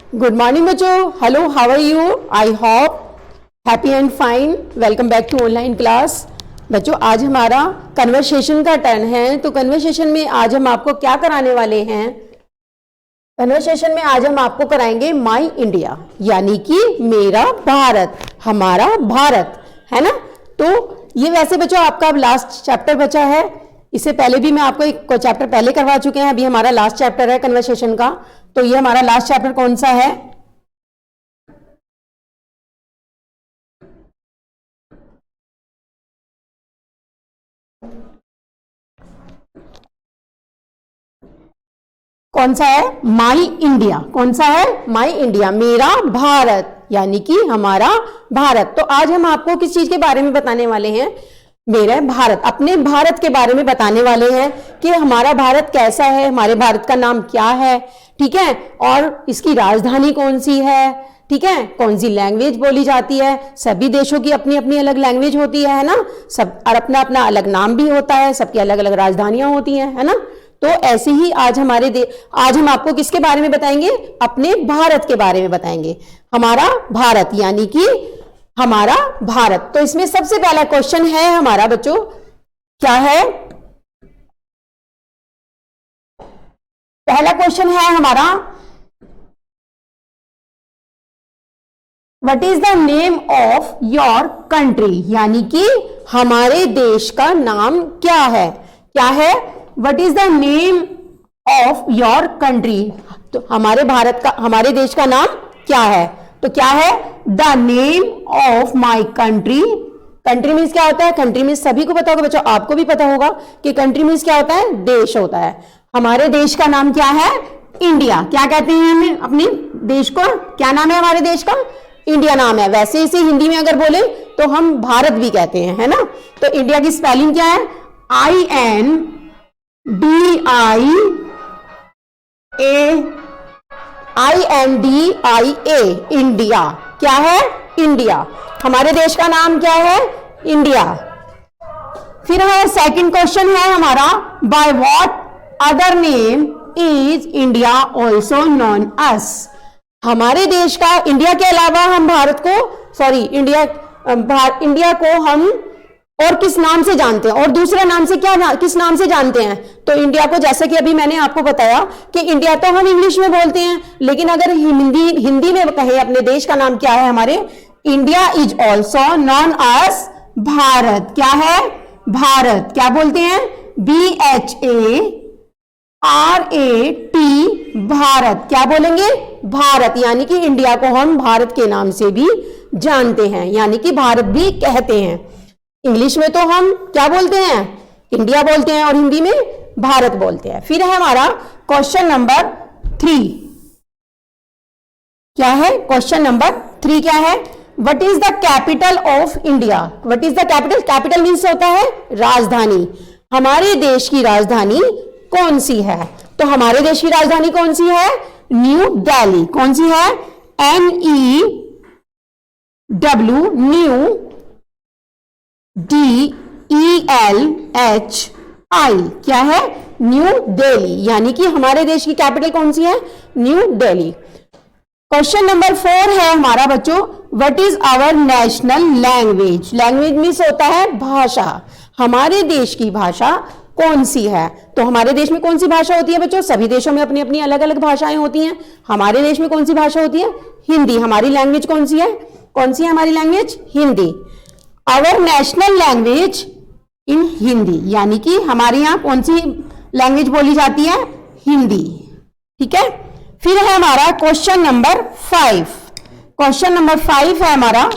Good morning बच्चों, hello, how are you? I hope happy and fine. Welcome back to online class. बच्चों, आज हमारा conversation का turn है। तो कन्वर्सेशन में आज हम आपको क्या कराने वाले हैं? कन्वर्सेशन में आज हम आपको कराएंगे माई इंडिया, यानी कि मेरा भारत, हमारा भारत, है ना। तो ये वैसे बच्चों आपका अब लास्ट चैप्टर बचा है। इससे पहले भी मैं आपको एक चैप्टर पहले करवा चुके हैं। अभी हमारा लास्ट चैप्टर है कन्वर्सेशन का। तो ये हमारा लास्ट चैप्टर कौन सा है? कौन सा है? माई इंडिया। कौन सा है? माई इंडिया, मेरा भारत, यानी कि हमारा भारत। तो आज हम आपको किस चीज के बारे में बताने वाले हैं? मेरा भारत, अपने भारत के बारे में बताने वाले हैं कि हमारा भारत कैसा है, हमारे भारत का नाम क्या है, ठीक है, और इसकी राजधानी कौन सी है, ठीक है, कौन सी लैंग्वेज बोली जाती है। सभी देशों की अपनी अपनी अलग लैंग्वेज होती है ना, सब, और अपना अपना अलग नाम भी होता है, सबकी अलग अलग राजधानियां होती हैं, है ना। तो ऐसे ही आज आज हम आपको किसके बारे में बताएंगे? अपने भारत के बारे में बताएंगे। हमारा भारत यानी कि हमारा भारत। तो इसमें सबसे पहला क्वेश्चन है हमारा बच्चों, क्या है? पहला क्वेश्चन है हमारा, what is the name of your country, यानी कि हमारे देश का नाम क्या है? क्या है? What is the name of your country. तो हमारे भारत का, हमारे देश का नाम क्या है? तो क्या है? The name of my country. Country means क्या होता है? कंट्री मीन्स सभी को पता होगा बच्चों, आपको भी पता होगा कि कंट्री मीन्स क्या होता है? देश होता है। हमारे देश का नाम क्या है? इंडिया। क्या कहते हैं हमें अपने देश को? क्या नाम है हमारे देश का? इंडिया नाम है। वैसे इसे हिंदी में अगर बोले तो हम भारत भी कहते हैं, है ना। तो इंडिया की स्पेलिंग क्या है? INDIA, India. क्या है? इंडिया। हमारे देश का नाम क्या है? इंडिया। फिर है सेकंड क्वेश्चन है हमारा, by what other name is India also known as. हमारे देश का, इंडिया के अलावा हम भारत को, सॉरी इंडिया को हम और किस नाम से जानते हैं, और दूसरे नाम से किस नाम से जानते हैं? तो इंडिया को, जैसे कि अभी मैंने आपको बताया कि इंडिया तो हम इंग्लिश में बोलते हैं, लेकिन अगर हिंदी में कहें अपने देश का नाम क्या है हमारे, India is also known as Bharat. क्या है? भारत। क्या बोलते हैं? BHARAT, भारत। क्या बोलेंगे? भारत। यानी कि इंडिया को हम भारत के नाम से भी जानते हैं, यानी कि भारत भी कहते हैं। इंग्लिश में तो हम क्या बोलते हैं? इंडिया बोलते हैं, और हिंदी में भारत बोलते हैं। फिर है हमारा क्वेश्चन नंबर 3। क्या है? क्वेश्चन नंबर 3 क्या है? What is the capital of India. What is the capital? Capital means होता है राजधानी। हमारे देश की राजधानी कौन सी है? तो हमारे देश की राजधानी कौन सी है? न्यू दिल्ली। कौन सी है? NEW, new DELHI। क्या है? न्यू दिल्ली। यानी कि हमारे देश की कैपिटल कौन सी है? न्यू दिल्ली। क्वेश्चन नंबर 4 है हमारा बच्चों, what is our national language. Language means होता है भाषा। हमारे देश की भाषा कौन सी है? तो हमारे देश में कौन सी भाषा होती है बच्चों? सभी देशों में अपनी अपनी अलग अलग भाषाएं होती हैं। हमारे देश में कौन सी भाषा होती है? हिंदी। हमारी लैंग्वेज कौन सी है? कौन सी है हमारी language? Hindi. Our national language in Hindi, यानी कि हमारे यहां कौन सी लैंग्वेज बोली जाती है? हिंदी। ठीक है। फिर है हमारा क्वेश्चन नंबर 5। क्वेश्चन नंबर 5 है हमारा,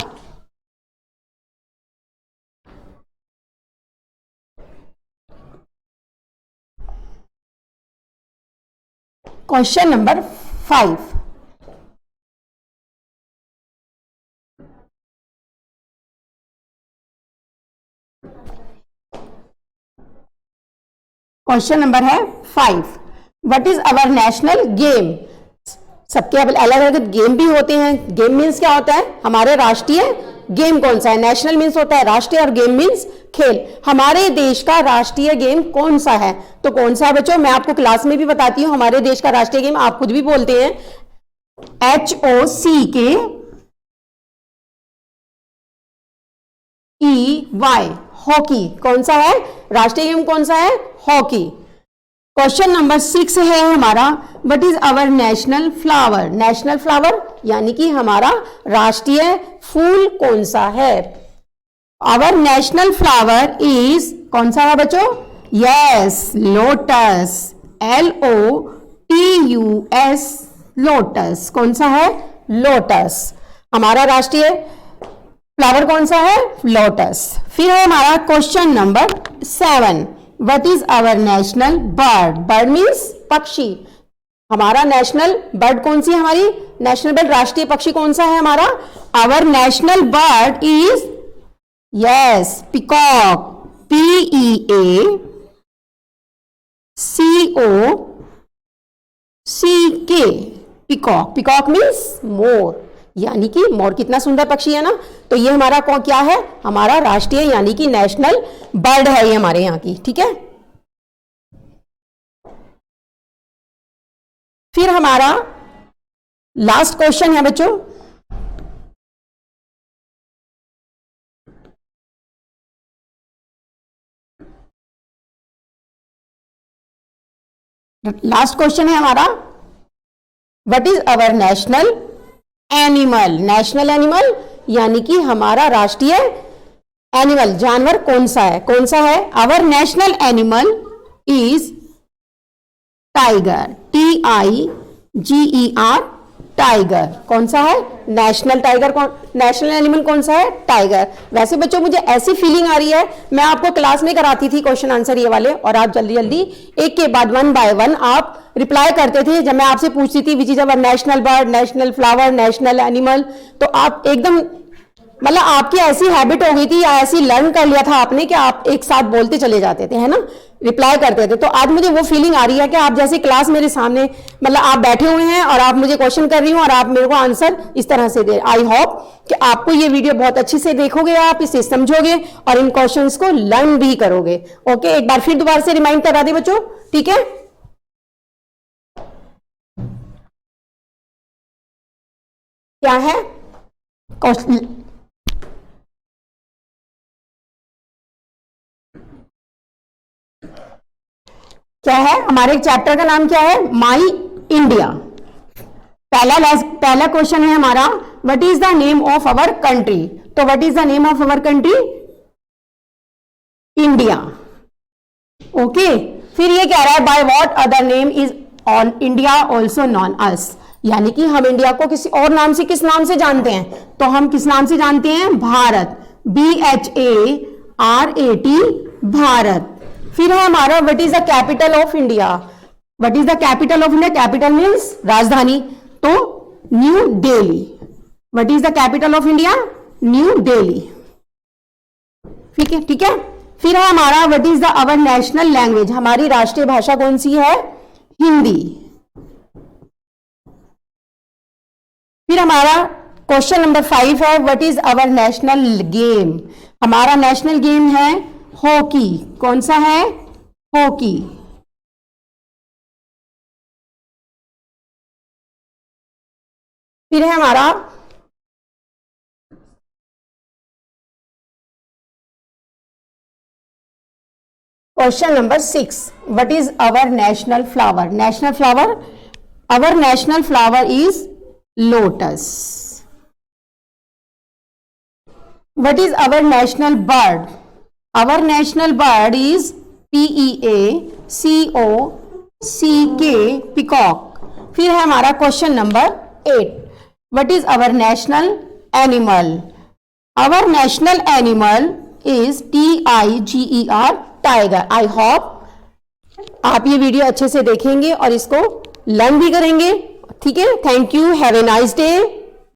क्वेश्चन नंबर 5। क्वेश्चन नंबर है 5, what is our national game. सबके अलग अलग गेम भी होते हैं। गेम मीन्स क्या होता है? हमारे राष्ट्रीय गेम कौन सा है? नेशनल मीन्स होता है राष्ट्रीय, और गेम मीन्स खेल। हमारे देश का राष्ट्रीय गेम कौन सा है? तो कौन सा है बच्चों? मैं आपको क्लास में भी बताती हूँ। हमारे देश का राष्ट्रीय गेम आप खुद भी बोलते हैं, HOCKEY, हॉकी। कौन सा है राष्ट्रीय गेम, कौन सा है, हॉकी। क्वेश्चन नंबर 6 है हमारा, what is our national flower. National flower यानी कि हमारा राष्ट्रीय फूल कौन सा है। आवर नेशनल फ्लावर इज, कौन सा है बच्चों, यस, लोटस, LOTUS, लोटस। कौन सा है, लोटस। हमारा राष्ट्रीय फ्लावर कौन सा है, लोटस। फिर है हमारा question number 7, what is our national bird. Bird means पक्षी। हमारा नेशनल बर्ड कौन सी है, हमारी नेशनल बर्ड, राष्ट्रीय पक्षी कौन सा है हमारा। Our national bird is, yes, peacock, PEACOCK, peacock. Peacock means मोर, यानी कि मोर कितना सुंदर पक्षी है ना। तो ये हमारा क्या है, हमारा राष्ट्रीय यानी कि नेशनल बर्ड है ये हमारे यहाँ की, ठीक है। फिर हमारा लास्ट क्वेश्चन है बच्चों, लास्ट क्वेश्चन है हमारा, what is our national animal. National animal यानी कि हमारा राष्ट्रीय एनिमल, जानवर कौन सा है, कौन सा है। Our national animal is tiger, TIGER, tiger. कौन सा है, नेशनल टाइगर। कौन, नेशनल एनिमल कौन सा है, टाइगर। वैसे बच्चों मुझे ऐसी फीलिंग आ रही है, मैं आपको क्लास में कराती थी क्वेश्चन आंसर ये वाले, और आप जल्दी जल्दी एक के बाद 1 बाय 1 आप रिप्लाई करते थे। जब मैं आपसे पूछती थी which is our national bird, national flower, national animal, तो आप एकदम, मतलब आपकी ऐसी हैबिट हो गई थी या ऐसी लर्न कर लिया था आपने कि आप एक साथ बोलते चले जाते थे, है ना, रिप्लाई करते थे। तो आज मुझे वो फीलिंग आ रही है कि आप जैसे क्लास मेरे सामने, मतलब आप बैठे हुए हैं और आप मुझे क्वेश्चन कर रही हो और आप मेरे को आंसर इस तरह से दे। आई होप कि आपको ये वीडियो बहुत अच्छे से देखोगे, आप इसे समझोगे और इन क्वेश्चंस को लर्न भी करोगे। ओके, एक बार फिर दोबारा से रिमाइंड करा दे बच्चों, ठीक है। क्या है क्या है, हमारे चैप्टर का नाम क्या है, माई इंडिया। पहला क्वेश्चन है हमारा, what is the name of our country. तो what is the name of our country, India. Okay, फिर ये कह रहा है by what other name is on India also known as, यानी कि हम इंडिया को किसी और नाम से, किस नाम से जानते हैं, तो हम किस नाम से जानते हैं, भारत, BHARAT, भारत। फिर है हमारा what is the capital of India. What is the capital of India, capital means राजधानी, तो new Delhi. What is the capital of India, new Delhi, ठीक है, ठीक है। फिर है हमारा what is the our national language, हमारी राष्ट्रीय भाषा कौन सी है, हिंदी। फिर हमारा क्वेश्चन नंबर 5 है, what is our national game. हमारा नेशनल गेम है हॉकी। कौन सा है, हॉकी। फिर है हमारा question number 6, what is our national flower. National flower, our national flower is lotus. What is our national bird. Our national bird is PEACOCK, peacock। फिर है हमारा question number 8, what is our national animal. Our national animal is TIGER, tiger. I hope आप ये video अच्छे से देखेंगे और इसको लर्न भी करेंगे, ठीक है। Thank you, have a nice day.